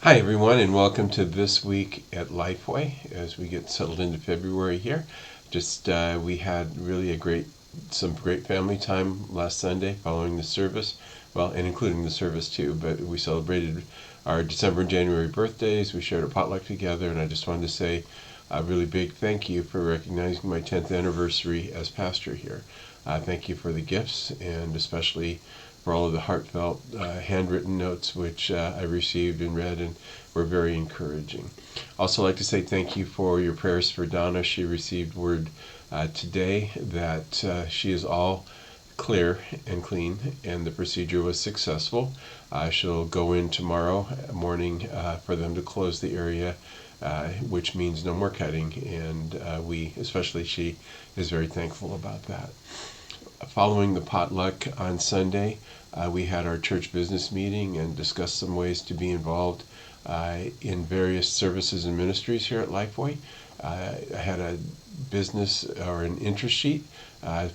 Hi everyone, and welcome to This Week at Lifeway as we get settled into February here. We had really some great family time last Sunday following the service, well, and including the service too, but we celebrated our December and January birthdays. We shared a potluck together, and I just wanted to say a really big thank you for recognizing my 10th anniversary as pastor here. Thank you for the gifts, and especially for all of the heartfelt handwritten notes which I received and read and were very encouraging. Also like to say thank you for your prayers for Donna. She received word today that she is all clear and clean, and the procedure was successful. She'll go in tomorrow morning for them to close the area, which means no more cutting, and especially she, is very thankful about that. Following the potluck on Sunday, we had our church business meeting and discussed some ways to be involved in various services and ministries here at Lifeway. I had a business or an interest sheet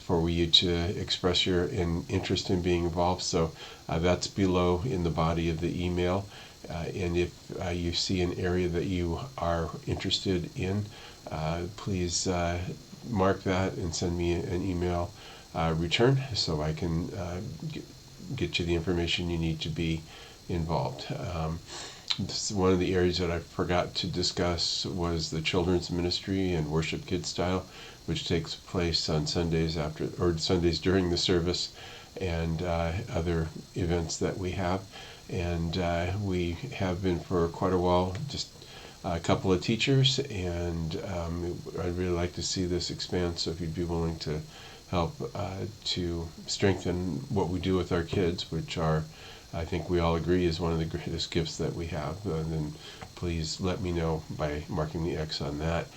for you to express your interest in being involved. So that's below in the body of the email. And if you see an area that you are interested in, please mark that and send me an email return so I can get you the information you need to be involved. One of the areas that I forgot to discuss was the children's ministry and worship kid style, which takes place on Sundays Sundays during the service and other events that we have. And we have been for quite a while just a couple of teachers, and I'd really like to see this expand. So if you'd be willing to help to strengthen what we do with our kids, which are, I think we all agree, is one of the greatest gifts that we have, then please let me know by marking the X on that.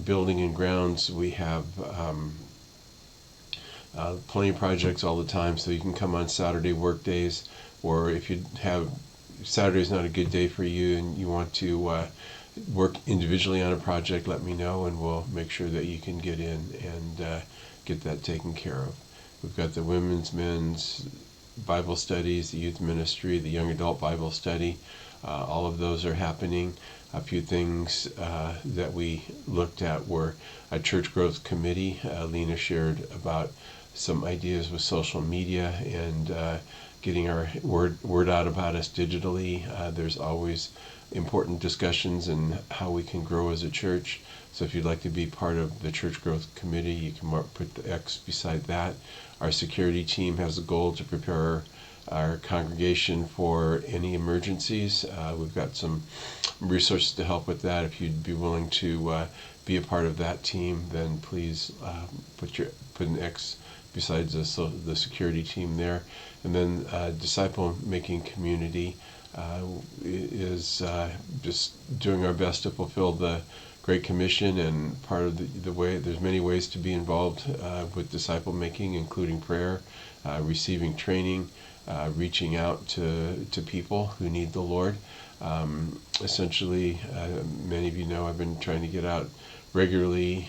Building and grounds, we have plenty of projects all the time, so you can come on Saturday work days, or if you have Saturday's not a good day for you and you want to work individually on a project, let me know and we'll make sure that you can get in and get that taken care of. We've got the women's, men's Bible studies, the youth ministry, the young adult Bible study. All of those are happening. A few things that we looked at were a church growth committee. Lena shared about some ideas with social media and getting our word out about us digitally. There's always important discussions and how we can grow as a church. So if you'd like to be part of the church growth committee, you can put the X beside that. Our security team has a goal to prepare our congregation for any emergencies. We've got some resources to help with that. If you'd be willing to be a part of that team, then please put an X besides the security team there. And then disciple making community is just doing our best to fulfill the Great Commission, and part of the way, there's many ways to be involved with disciple making, including prayer, receiving training, reaching out to people who need the Lord. Essentially, many of you know I've been trying to get out regularly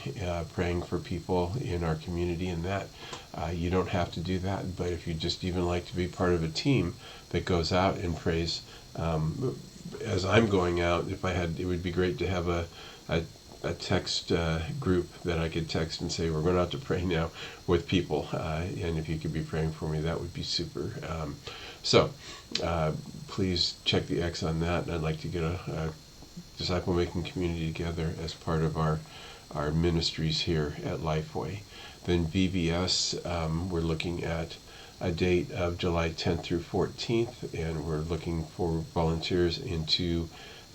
praying for people in our community, and that you don't have to do that, but if you just even like to be part of a team that goes out and prays, as I'm going out, it would be great to have a text group that I could text and say, we're going out to pray now with people, and if you could be praying for me, that would be super. So please check the X on that. I'd like to get a disciple making community together as part of our ministries here at Lifeway. Then VBS, we're looking at a date of July 10th through 14th, and we're looking for volunteers in two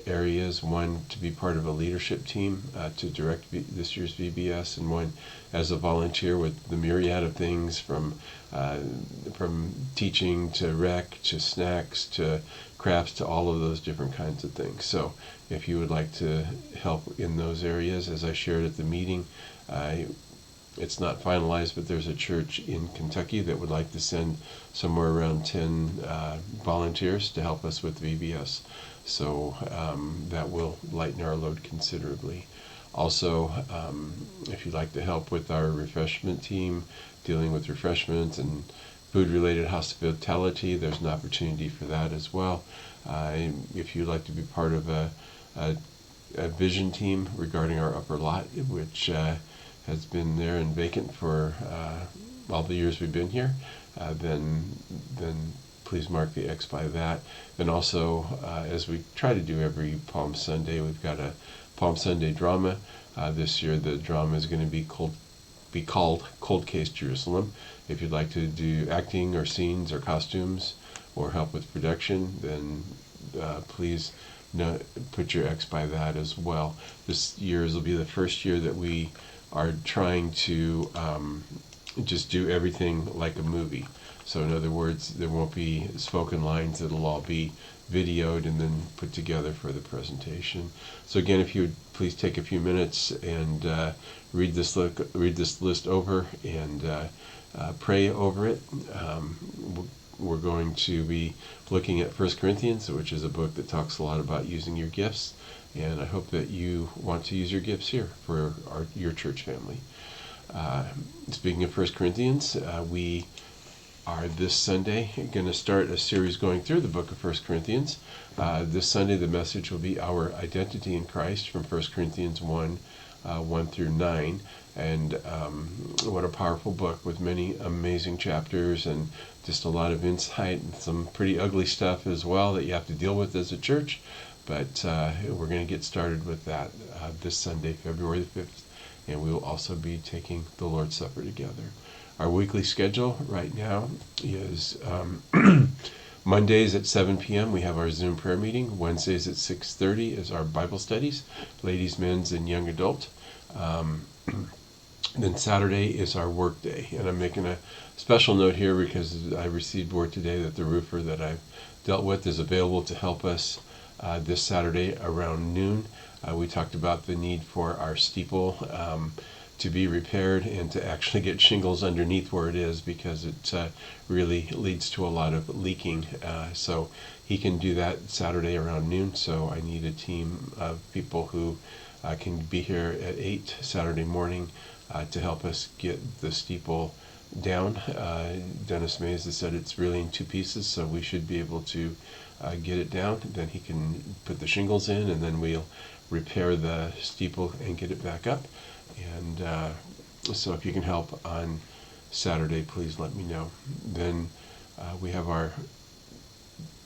areas: one to be part of a leadership team to direct this year's VBS, and one as a volunteer with the myriad of things from teaching to rec to snacks to crafts to all of those different kinds of things. So if you would like to help in those areas, as I shared at the meeting, it's not finalized, but there's a church in Kentucky that would like to send somewhere around 10 volunteers to help us with VBS. So that will lighten our load considerably. Also, if you'd like to help with our refreshment team, dealing with refreshments and food-related hospitality, there's an opportunity for that as well. If you'd like to be part of a vision team regarding our upper lot, which has been there and vacant for all the years we've been here, then please mark the X by that. And also, as we try to do every Palm Sunday, we've got a Palm Sunday drama. This year the drama is going to be called Cold Case Jerusalem. If you'd like to do acting or scenes or costumes or help with production, then please put your X by that as well. This year will be the first year that we are trying to just do everything like a movie. So in other words, there won't be spoken lines. It'll all be videoed and then put together for the presentation. So again, if you would please take a few minutes and read this list over and pray over it. We're going to be looking at 1 Corinthians, which is a book that talks a lot about using your gifts, and I hope that you want to use your gifts here for your church family. Speaking of 1 Corinthians, we are this Sunday going to start a series going through the book of 1 Corinthians. This Sunday the message will be Our Identity in Christ from 1 Corinthians 1, 1 through 9. And what a powerful book with many amazing chapters and just a lot of insight and some pretty ugly stuff as well that you have to deal with as a church. But we're going to get started with that this Sunday, February the 5th. And we will also be taking the Lord's Supper together. Our weekly schedule right now is Mondays at 7 p.m. we have our Zoom prayer meeting. Wednesdays at 6:30 is our Bible studies, ladies, men's, and young adult. Then Saturday is our work day. And I'm making a special note here because I received word today that the roofer that I've dealt with is available to help us this Saturday around noon. We talked about the need for our steeple to be repaired and to actually get shingles underneath where it is because it really leads to a lot of leaking. So he can do that Saturday around noon. So I need a team of people who can be here at 8 Saturday morning to help us get the steeple down. Dennis Mays has said it's really in two pieces, so we should be able to get it down. Then he can put the shingles in, and then we'll repair the steeple and get it back up. And so if you can help on Saturday, please let me know. Then we have our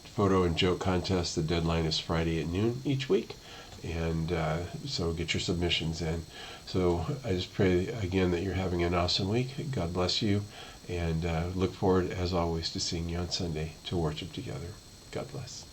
photo and joke contest. The deadline is Friday at noon each week. And so get your submissions in. So I just pray again that you're having an awesome week. God bless you. And look forward, as always, to seeing you on Sunday to worship together. God bless.